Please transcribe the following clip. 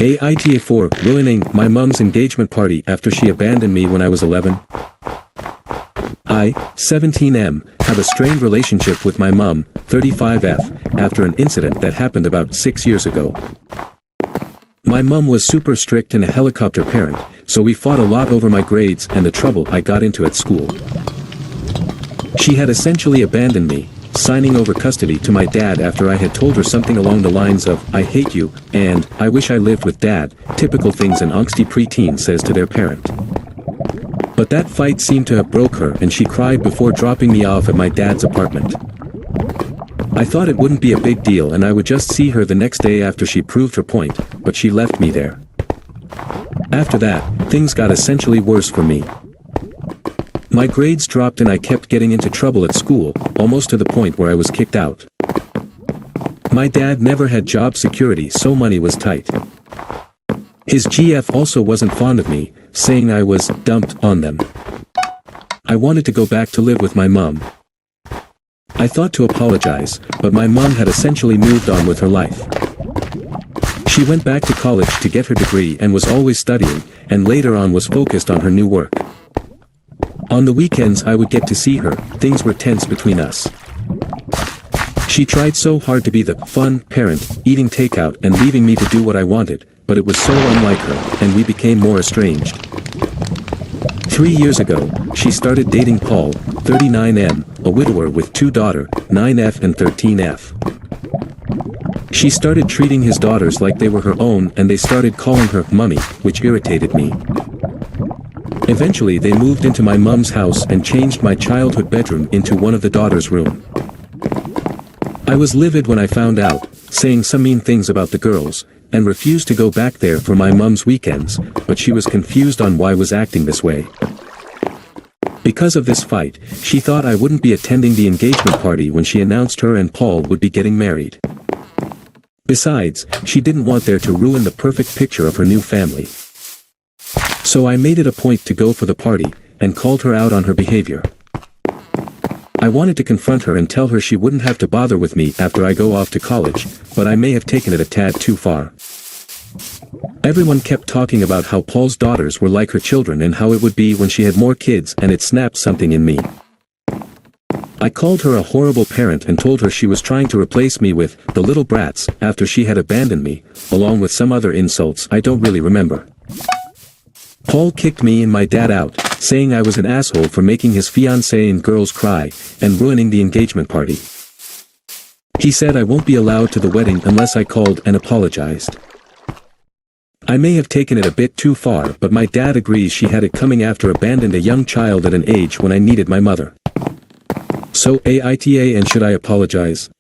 Aita for ruining my mom's engagement party after she abandoned me when I was 11. I, 17M, have a strained relationship with my mom, 35F, after an incident that happened about 6 years ago. My mom was super strict and a helicopter parent, so we fought a lot over my grades and the trouble I got into at school. She had essentially abandoned me, signing over custody to my dad after I had told her something along the lines of, "I hate you," and, "I wish I lived with dad," typical things an angsty preteen says to their parent. But that fight seemed to have broke her and she cried before dropping me off at my dad's apartment. I thought it wouldn't be a big deal and I would just see her the next day after she proved her point, but she left me there. After that, things got essentially worse for me. My grades dropped and I kept getting into trouble at school, almost to the point where I was kicked out. My dad never had job security, so money was tight. His GF also wasn't fond of me, saying I was dumped on them. I wanted to go back to live with my mom. I thought to apologize, but my mom had essentially moved on with her life. She went back to college to get her degree and was always studying, and later on was focused on her new work. On the weekends I would get to see her, things were tense between us. She tried so hard to be the fun parent, eating takeout and leaving me to do what I wanted, but it was so unlike her, and we became more estranged. 3 years ago, she started dating Paul, 39M, a widower with 2 daughters, 9F and 13F. She started treating his daughters like they were her own and they started calling her mommy, which irritated me. Eventually they moved into my mom's house and changed my childhood bedroom into one of the daughters' room. I was livid when I found out, saying some mean things about the girls, and refused to go back there for my mom's weekends, but she was confused on why I was acting this way. Because of this fight, she thought I wouldn't be attending the engagement party when she announced her and Paul would be getting married. Besides, she didn't want there to ruin the perfect picture of her new family. So I made it a point to go for the party, and called her out on her behavior. I wanted to confront her and tell her she wouldn't have to bother with me after I go off to college, but I may have taken it a tad too far. Everyone kept talking about how Paul's daughters were like her children and how it would be when she had more kids, and it snapped something in me. I called her a horrible parent and told her she was trying to replace me with the little brats after she had abandoned me, along with some other insults I don't really remember. Paul kicked me and my dad out, saying I was an asshole for making his fiancée and girls cry, and ruining the engagement party. He said I won't be allowed to the wedding unless I called and apologized. I may have taken it a bit too far, but my dad agrees she had it coming after abandoned a young child at an age when I needed my mother. So AITA, and should I apologize?